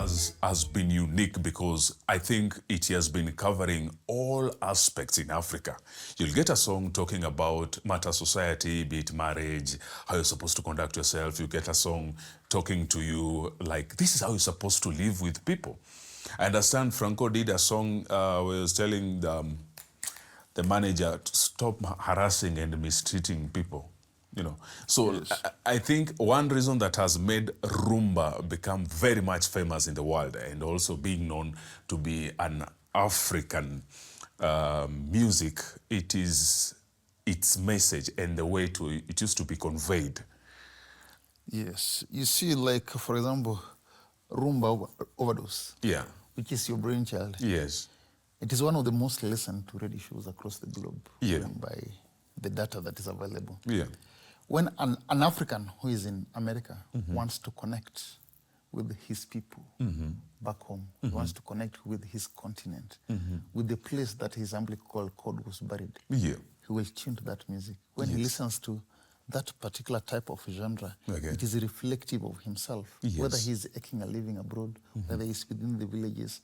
has been unique because I think it has been covering all aspects in Africa. You'll get a song talking about matter society, be it marriage, how you're supposed to conduct yourself. You get a song talking to you like, this is how you're supposed to live with people. I understand Franco did a song where he was telling the manager to stop harassing and mistreating people. You know, so yes. I think one reason that has made Rhumba become very much famous in the world and also being known to be an African music, it is its message and the way it used to be conveyed. Yes, you see, like for example, Rhumba Overdose. Yeah. Which is your brainchild. Yes. It is one of the most listened to radio shows across the globe. Yeah. By the data that is available. Yeah. When an African who is in America wants to connect with his people back home, wants to connect with his continent, with the place that his umbilical cord was buried, he will tune to that music. When he listens to that particular type of genre, it is reflective of himself, whether he's making a living abroad, whether he's within the villages.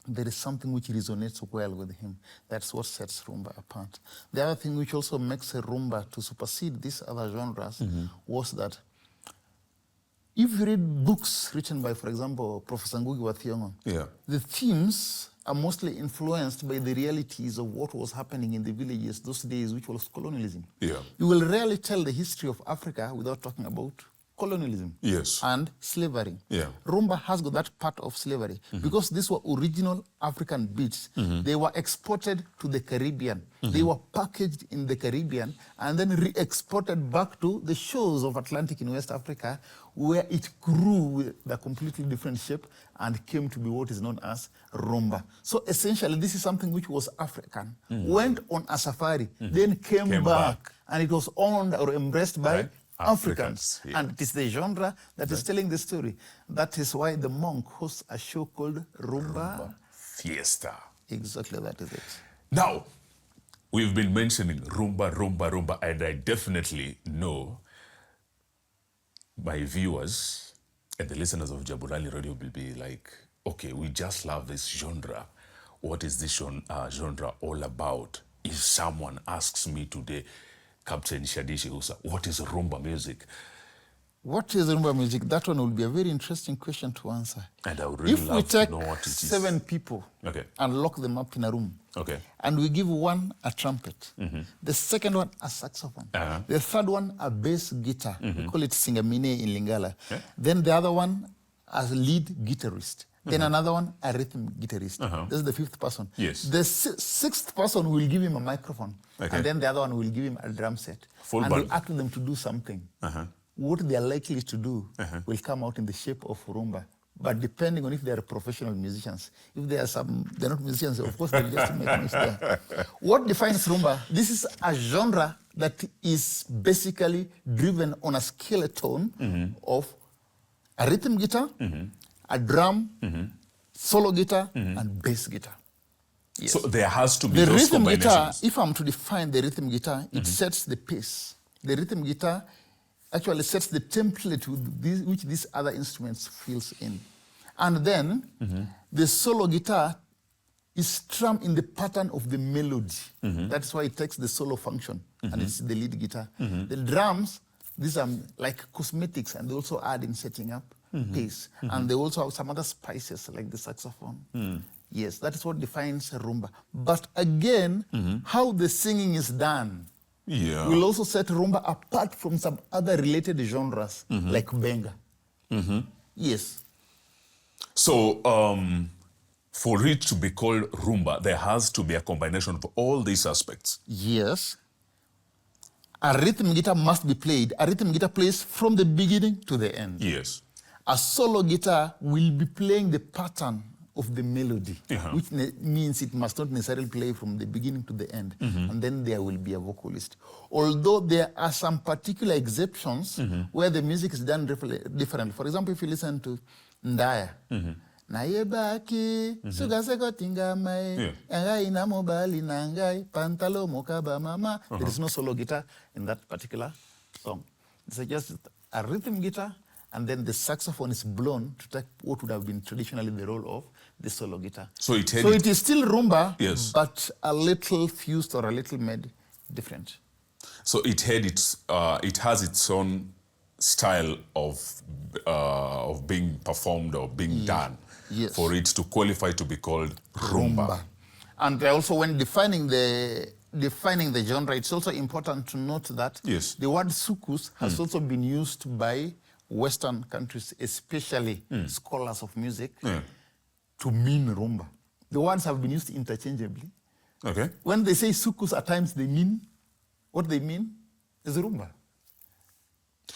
There is something which resonates well with him. That's what sets Rhumba apart. The other thing which also makes a Rhumba to supersede these other genres was that if you read books written by, for example, Professor Ngugi wa Thiong'o, the themes are mostly influenced by the realities of what was happening in the villages those days, which was colonialism. You will rarely tell the history of Africa without talking about colonialism and slavery. Rhumba has got that part of slavery because these were original African beats. They were exported to the Caribbean. They were packaged in the Caribbean and then re-exported back to the shores of Atlantic in West Africa, where it grew with a completely different shape and came to be what is known as Rhumba. So essentially, this is something which was African, went on a safari, then came back, and it was owned or embraced by Africans. And it is the genre that is telling the story. That is why the monk hosts a show called Rhumba Fiesta. Exactly, that is it. Now, we've been mentioning Rhumba, and I definitely know my viewers and the listeners of Jabulani Radio will be like, okay, we just love this genre. What is this genre all about? If someone asks me today, Captain Shadishi Usa, what is Rhumba music? What is Rhumba music? That one will be a very interesting question to answer. And I would really love to know what it is. If we take 7 people and lock them up in a room, and we give one a trumpet, the second one a saxophone, the third one a bass guitar, we call it singamine in Lingala, then the other one as lead guitarist, then another one a rhythm guitarist. This is the 5th person. The 6th person will give him a microphone, and then the other one will give him a drum set. Full and band. we ask them to do something. What they are likely to do will come out in the shape of Rhumba. But depending on if they are professional musicians, if they are they're not musicians, of course they'll just make noise there. What defines Rhumba? This is a genre that is basically driven on a skeleton of a rhythm guitar, a drum, solo guitar, and bass guitar. So there has to be the those rhythm combinations. guitar, if I'm to define the rhythm guitar, it sets the pace. The rhythm guitar actually sets the template with which these other instruments fills in. And then the solo guitar is strummed in the pattern of the melody. That's why it takes the solo function, and it's the lead guitar. The drums, these are like cosmetics, and they also add in setting up pace. And they also have some other spices like the saxophone. Yes, that is what defines Rhumba. But again, how the singing is done will also set Rhumba apart from some other related genres like Benga. Yes. So for it to be called Rhumba, there has to be a combination of all these aspects. Yes. A rhythm guitar must be played. A rhythm guitar plays from the beginning to the end. Yes. A solo guitar will be playing the pattern of the melody, which means it must not necessarily play from the beginning to the end. And then there will be a vocalist. Although there are some particular exceptions where the music is done differently. For example, if you listen to Ndaya, Nayebaki, Sugaseko Tingamai, Ngai Namobali Nangai, Pantalo Mokaba Mama. There is no solo guitar in that particular song. It's just a rhythm guitar and then the saxophone is blown to take what would have been traditionally the role of the solo guitar. So it is still rumba, yes, but a little fused or a little made different. So it has its own style of being performed or being done for it to qualify to be called rumba. And also, when defining the genre, it's also important to note that the word sukus has also been used by Western countries, especially scholars of music, to mean rumba. The words have been used interchangeably. Okay. When they say sukus, at times they mean what they mean is rumba.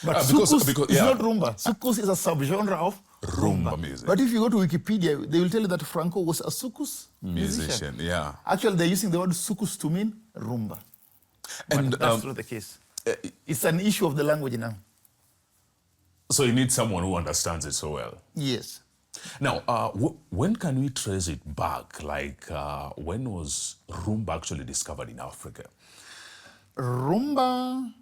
But sukus is not rumba. Sukus is a subgenre of rumba music. But if you go to Wikipedia, they will tell you that Franco was a sukus musician. Yeah. Actually, they're using the word sukus to mean rumba. And that's not the case. It's an issue of the language now. So you need someone who understands it so well. Yes. Now, when can we trace it back? Like, when was Rhumba actually discovered in Africa? Rhumba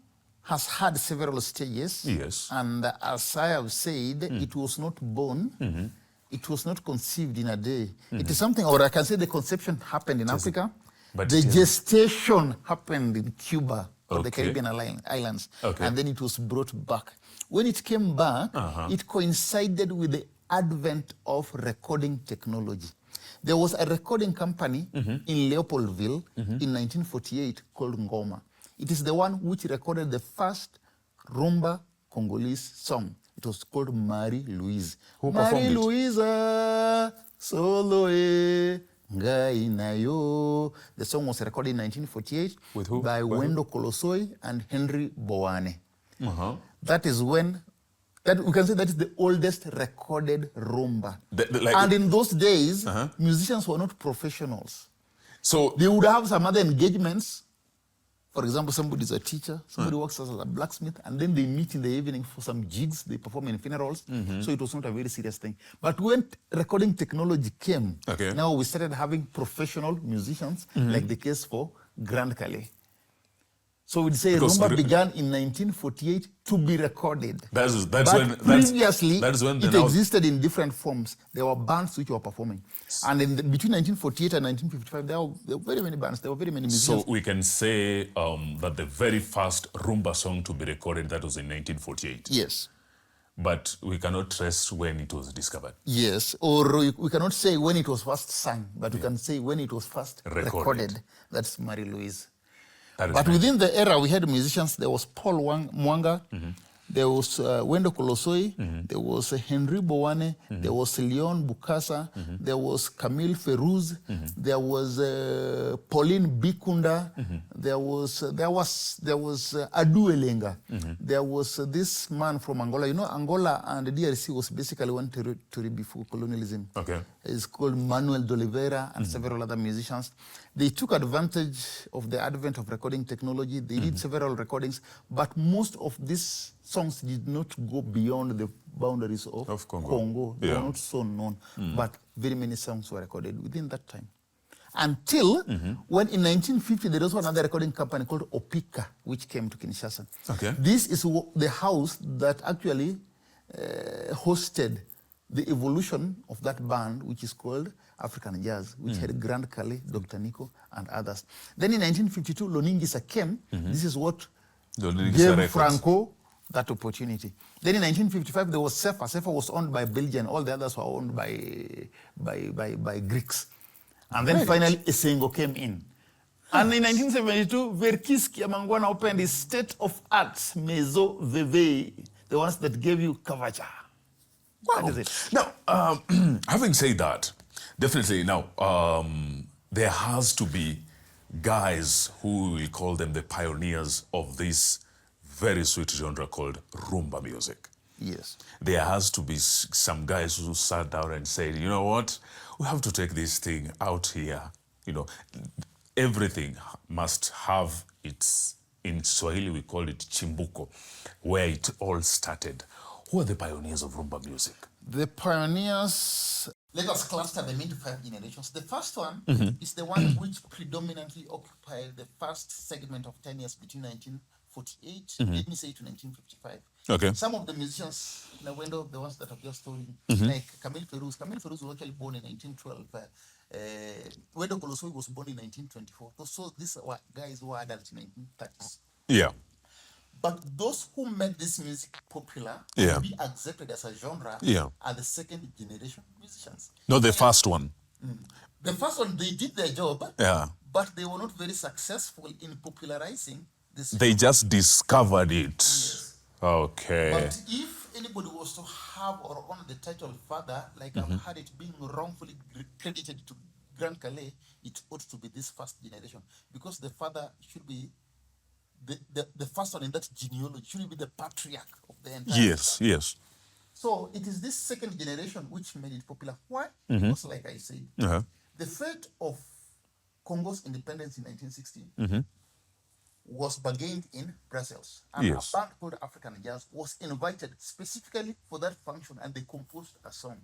has had several stages. Yes. And as I have said, it was not born, it was not conceived in a day. It is something, or I can say the conception happened in Africa, but the gestation happened in Cuba or the Caribbean islands, and then it was brought back. When it came back, it coincided with the advent of recording technology. There was a recording company in Leopoldville in 1948 called Ngoma. It is the one which recorded the first Rhumba Congolese song. It was called Marie Louise. Who performed it? Marie Louise, solo e ngai na yo. The song was recorded in 1948 with who? By Wendo Kolosoi and Henry Bowane. That is when, we can say that is the oldest recorded rumba. And in those days, musicians were not professionals. So they would have some other engagements. For example, somebody is a teacher, somebody works as a blacksmith, and then they meet in the evening for some gigs, they perform in funerals. So it was not a very serious thing. But when recording technology came, now we started having professional musicians, like the case for Grand Calais. So we'd say Rhumba began in 1948 to be recorded. Previously, it existed in different forms. There were bands which were performing. And between 1948 and 1955, there were very many bands, there were very many musicians. So we can say that the very first Rhumba song to be recorded, that was in 1948? Yes. But we cannot trace when it was discovered? Yes, or we cannot say when it was first sung, but we can say when it was first recorded. That's Marie Louise. But within the era, we had musicians. There was Paul Mwanga, there was Wendo Kolosoi, there was Henry Bowane, there was Leon Bukasa, there was Camille Ferruz, there was Pauline Bikunda, there was Adu Elenga, there was this man from Angola. You know, Angola and the DRC was basically one territory before colonialism. It's called Manuel de Oliveira and several other musicians. They took advantage of the advent of recording technology. They did several recordings, but most of these songs did not go beyond the boundaries of Congo. They were not so known, but very many songs were recorded within that time. Until when in 1950, there was another recording company called Opika, which came to Kinshasa. This is the house that actually hosted the evolution of that band, which is called African Jazz, which had Grand Calais, Dr. Nico, and others. Then in 1952, Loningisa came. This is what gave Franco that opportunity. Then in 1955, there was Sefa. Sefa was owned by Belgian. All the others were owned by Greeks. And then finally, Esengo came in. And in 1972, Verkis Kiamangwana opened his state-of-art Maison Vevey, the ones that gave you Kavacha. Wow. That is it. Now, having said that, definitely now, there has to be guys who we call them the pioneers of this very sweet genre called Rhumba music. Yes. There has to be some guys who sat down and said, you know what, we have to take this thing out here. You know, everything must have its, in Swahili we call it chimbuko, where it all started. Who are the pioneers of Rhumba music? The pioneers, let us cluster them into 5 generations. The first one is the one which predominantly occupied the first segment of 10 years between 1948, let me say, to 1955. Okay. Some of the musicians in the window, the ones that I've just told you, like Camille Feruz. Camille Feruz was actually born in 1912. Wendo Kolosoi was born in 1924. So these were guys who were adults in 1930s. Yeah. But those who made this music popular Yeah. and be accepted as a genre Yeah. are the second generation musicians. Not the first one. The first one, they did their job, Yeah. but they were not very successful in popularizing this. They just discovered it. Yes. Okay. But if anybody was to have or own the title father, like I've had it being wrongfully credited to Grand Calais, it ought to be this first generation, because the father should be the first one in that genealogy, should be the patriarch of the entire. Yes, yes. So it is this second generation which made it popular. Why? Because, like I said, the fate of Congo's independence in 1916 was bargained in Brussels. And Yes. a band called African Jazz was invited specifically for that function, and they composed a song.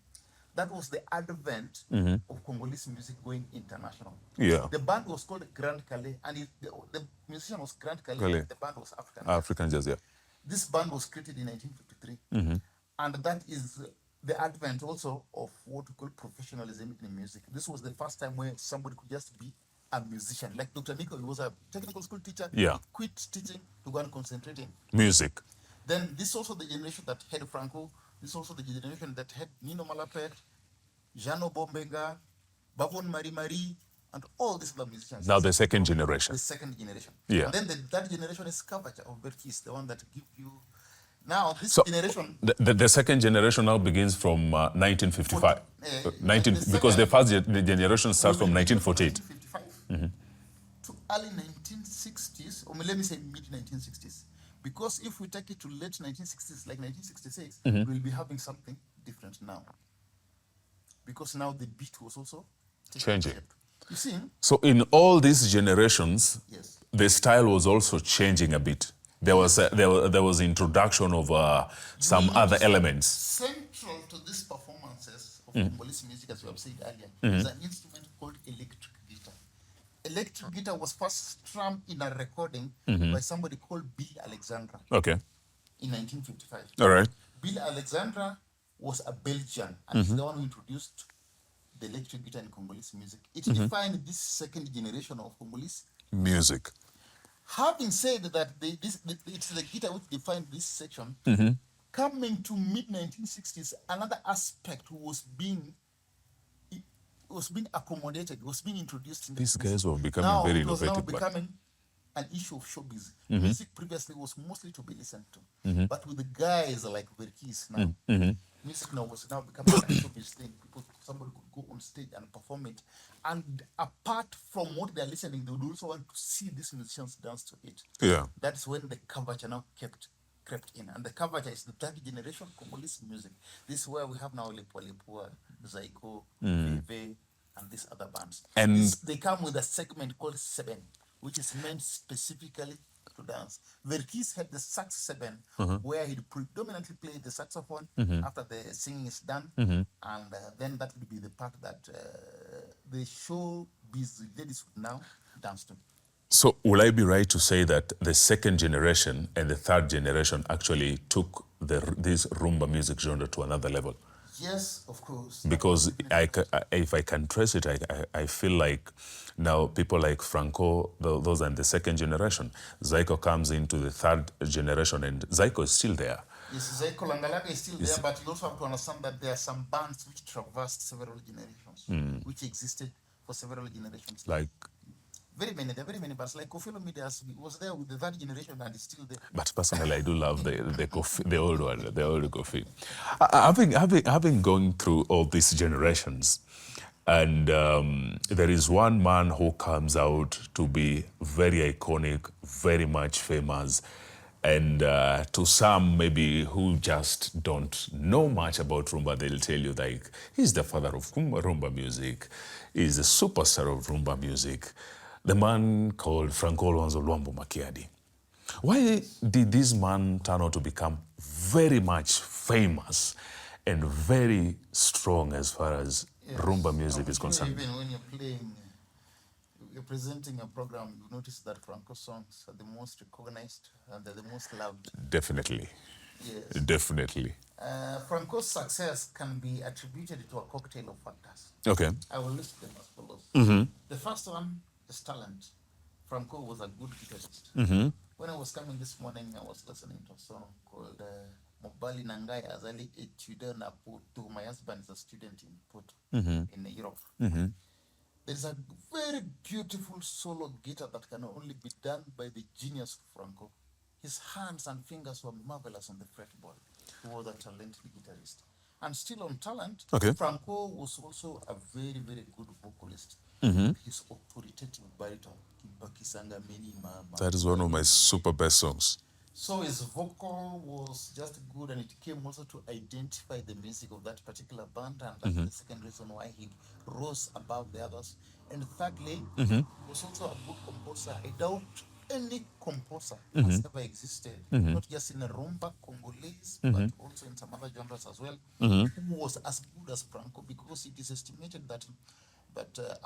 That was the advent of Congolese music going international. Yeah. The band was called Grand Calais, and the musician was Grand Calais. Calais. The band was African Jazz. African jazz, yeah. This band was created in 1953. And that is the advent also of what we call professionalism in music. This was the first time where somebody could just be a musician. Like Dr. Nico, he was a technical school teacher. Yeah. He quit teaching to go and concentrate in Music. Then this also the generation that had Franco. This also the generation that had Nino Malapet, Jano Bombenga, Bavon Marie Marie, and all these other musicians. Now the second generation. The second generation. Yeah. And then the third generation is Kavacha of Berkis, the one that give you. Now this So generation. the second generation now begins from 1955. 19 because the first generation starts from 1948. 1955 to early 1960s, or let me say mid 1960s. Because if we take it to late 1960s, like 1966, we'll be having something different now. Because now the beat was also Changing. You see? So in all these generations, Yes. the style was also changing a bit. There was introduction of some other elements. Central to these performances of Congolese music, as you have said earlier, is an instrument called electric guitar. Electric guitar was first strummed in a recording by somebody called Bill Alexandra Okay. in 1955. All right. Bill Alexandra was a Belgian, and he's the one who introduced the electric guitar in Congolese music. It defined this second generation of Congolese. Music. Having said that, it's the guitar which defined this section. Coming to mid 1960s, another aspect was being accommodated, was being introduced. In These guys were becoming now, very it was now innovative. becoming an issue of showbiz. Music previously was mostly to be listened to, but with the guys like Verkis now, music now was now becoming a showbiz thing. Somebody could go on stage and perform it, and apart from what they're listening, they would also want to see these musicians dance to it. Yeah. That's when the Kavacha now crept in, and the Kavacha is the third generation Congolese music. This is where we have now Lepua Lepua, Zaiko, Vive, and these other bands. And they come with a segment called Seben, which is meant specifically to dance. Verkis had the sax seven, where he'd predominantly play the saxophone after the singing is done, and then that would be the part that the showbiz ladies would now dance to. so will I be right to say that the second generation and the third generation actually took this Rhumba music genre to another level? Yes, of course. Because if I can trace it, I feel like now people like Franco, those are in the second generation. Zaiko comes into the third generation, and Zaiko is still there. Yes, Zaiko Langalaka is still there, but you also have to understand that there are some bands which traversed several generations, which existed for several generations. Like, there are very many bands. Like Kofi Olomide was there with the third generation and is still there. but personally, I do love the Kofi, the old one, the old Kofi. Having gone through all these generations, and there is one man who comes out to be very iconic, very much famous, and to some maybe who just don't know much about Rhumba, they'll tell you like he's the father of Rhumba music, he's the superstar of Rhumba music. The man called Franco Luanzo Luambo Makiadi. Why did this man turn out to become very much famous and very strong as far as Rhumba music is concerned? Even when you're presenting a program, you notice that Franco songs are the most recognized and they're the most loved. Definitely. Yes. Definitely. Franco's success can be attributed to a cocktail of factors. Okay. I will list them as follows. The first one is talent. Franco was a good guitarist. When I was coming this morning, I was listening to a song called Mobali Nangai Azali Etude na Putu. My husband is a student in Putu, in Europe. There's a very beautiful solo guitar that can only be done by the genius of Franco. His hands and fingers were marvelous on the fretboard. He was a talented guitarist. And still on talent, Okay. Franco was also a very, very good vocalist. His authoritative baritone, Kibakisanga Meni Mama. That is one of my super best songs. So his vocal was just good, and it came also to identify the music of that particular band, and that's the second reason why he rose above the others. And thirdly, he was also a good composer. I doubt any composer has ever existed, not just in a Rhumba, Congolese, but also in some other genres as well, who was as good as Franco, because it is estimated that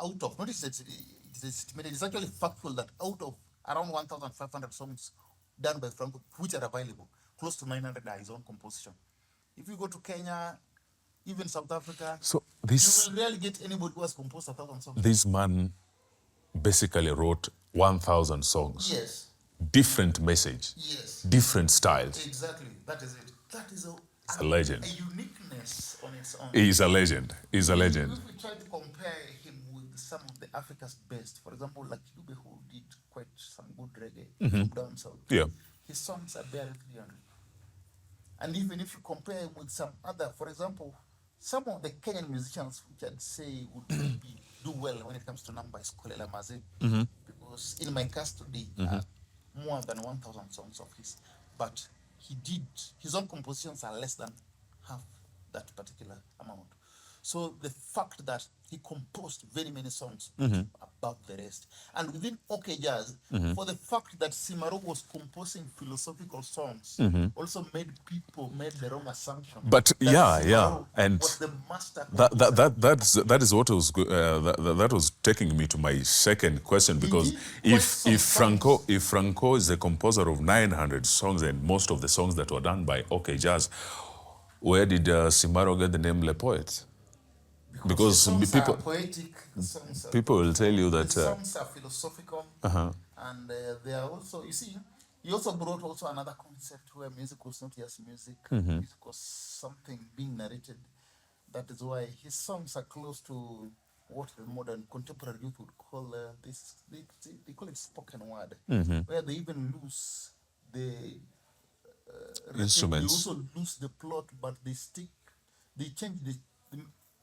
out of, not it is estimated, it's actually factual that out of around 1,500 songs done by Franco, which are available, close to 900 are his own composition. If you go to Kenya, even South Africa, So you will rarely get anybody who has composed 1,000 songs. this man basically wrote 1,000 songs. Yes. Different message. Yes. Different styles. Exactly. That is it. That is a legend. A uniqueness on its own. He's a legend. He's a legend. If we try to compare him with some of the Africa's best, for example, like Dube, who did quite some good reggae from down south. Yeah. His songs are barely 300. And even if you compare him with some other, for example, some of the Kenyan musicians which I'd say would maybe do well when it comes to numbers, Kolela Maze, because in my custody, more than 1,000 songs of his, but his own compositions are less than half that particular amount. So the fact that he composed very many songs above the rest, and within OK Jazz, for the fact that Simaro was composing philosophical songs, also made the wrong assumption. But Simaro and was the master that is what was that was taking me to my second question, because if Franco is the composer of 900 songs and most of the songs that were done by OK Jazz, where did Simaro get the name Le Poet? Because people, poetic, people will tell you that the songs are philosophical, and they are also, you see, he also brought also another concept where music was not just music, music was something being narrated. That is why his songs are close to what the modern contemporary youth would call this. They call it spoken word, where they even lose the instruments. They also lose the plot, but they change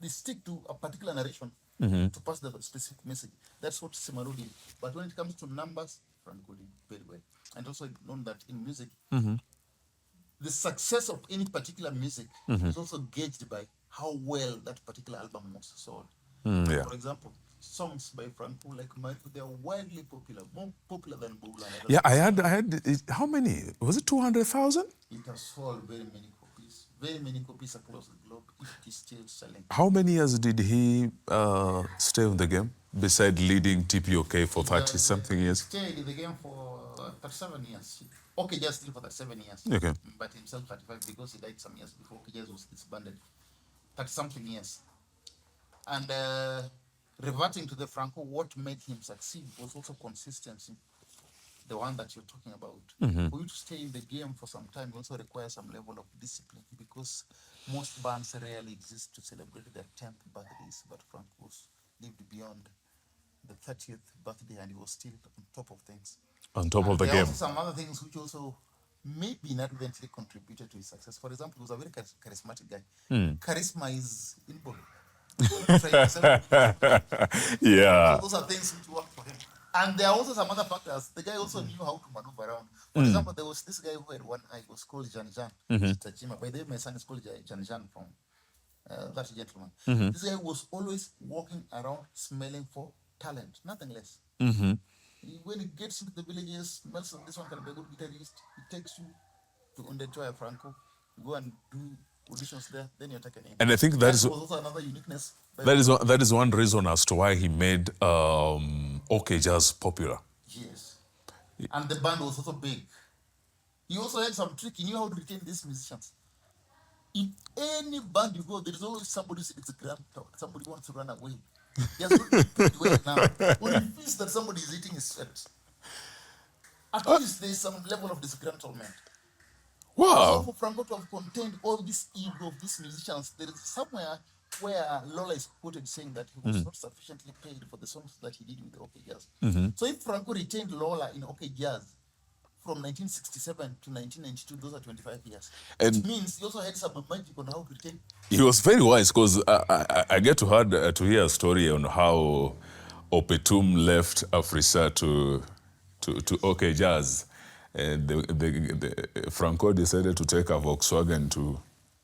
they stick to a particular narration to pass the specific message. That's what Simaro did. But when it comes to numbers, Franco did very well. And also known that in music, the success of any particular music is also gauged by how well that particular album was sold. For example, songs by Franco like Marco, they are wildly popular, more popular than Boula. Yeah, I had how many? Was it 200,000? It has sold very many copies across the globe. It is still selling. How many years did he stay in the game, beside leading TPOK for 30-something years? Stayed in the game for 37 years. OK Jazz still for 37 years. Okay. But himself 35 because he died some years before OK Jazz was disbanded. 30-something years. And reverting to the Franco, what made him succeed was also consistency. The one that you're talking about. For you to stay in the game for some time also requires some level of discipline, because most bands rarely exist to celebrate their 10th birthdays, but Franco lived beyond the 30th birthday and he was still on top of things. On top of the game. There are also some other things which also maybe inadvertently contributed to his success. For example, he was a very charismatic guy. Charisma is inborn. Yeah. So those are things which work for him. And there are also some other factors. The guy also knew how to maneuver around. For example, there was this guy who had one eye, was called Jan Jan. By the way, my son is called Jan Jan from that gentleman. This guy was always walking around smelling for talent, nothing less. When he gets into the villages, smells this one can be a good guitarist, he takes you to Undechoya Franco, go and do auditions there, then you're taken in. And I think that was also another uniqueness. That is one reason as to why he made OK Jazz popular. Yes. And the band was also big. He also had some trick. He knew how to retain these musicians. In any band you go, there is always somebody who said it's a grand talk. Somebody wants to run away. He has not been paid well now. When he feels that somebody is eating his sweat, at least there is some level of disgruntlement. So Wow. for Franco to have contained all this ego of these musicians, there is somewhere where Lola is quoted saying that he was not sufficiently paid for the songs that he did with OK Jazz. So if Franco retained Lola in OK Jazz from 1967 to 1992, those are 25 years. And it means he also had some magic on how to retain. he was very wise because I get to hear a story on how Opetum left Afrisa to OK Jazz. And Franco decided to take a Volkswagen to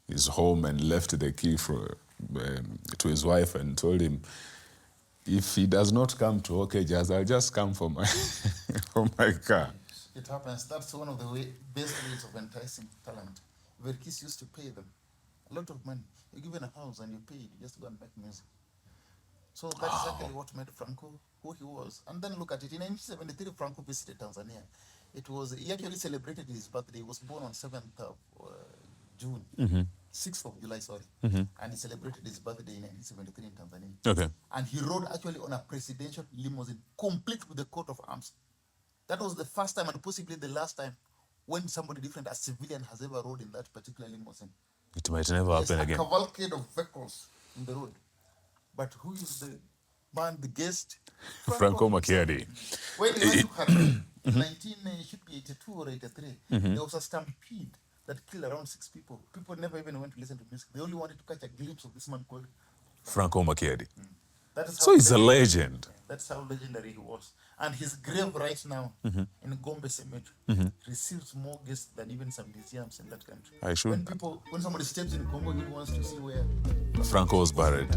his home and left the key to his wife and told him, if he does not come to OK Jazz, I'll just come for my, for my car. It happens. That's one of the best ways of enticing talent. Verkis used to pay them a lot of money. You're given a house and you pay it, you just go and make music. So that's actually what made Franco who he was. And then look at it. In 1973, Franco visited Tanzania. He actually celebrated his birthday. He was born on 7th of June, 6th of July, sorry. And he celebrated his birthday in 1973 in Tanzania. Okay. And he rode actually on a presidential limousine, complete with the coat of arms. That was the first time and possibly the last time when somebody different, a civilian, has ever rode in that particular limousine. It might never happen again. A cavalcade of vehicles in the road. But who is the man, the guest? Franco Macchiari. When he went to Harare, it should be 82 or 83, there was a stampede that killed around 6 people. People never even went to listen to music. They only wanted to catch a glimpse of this man called Franco Macchiari. That is So he's a legend. That's how legendary he was. And his grave right now in Gombe Cemetery receives more guests than even some museums in that country. I should. When somebody steps in Congo, he wants to see where Franco was buried.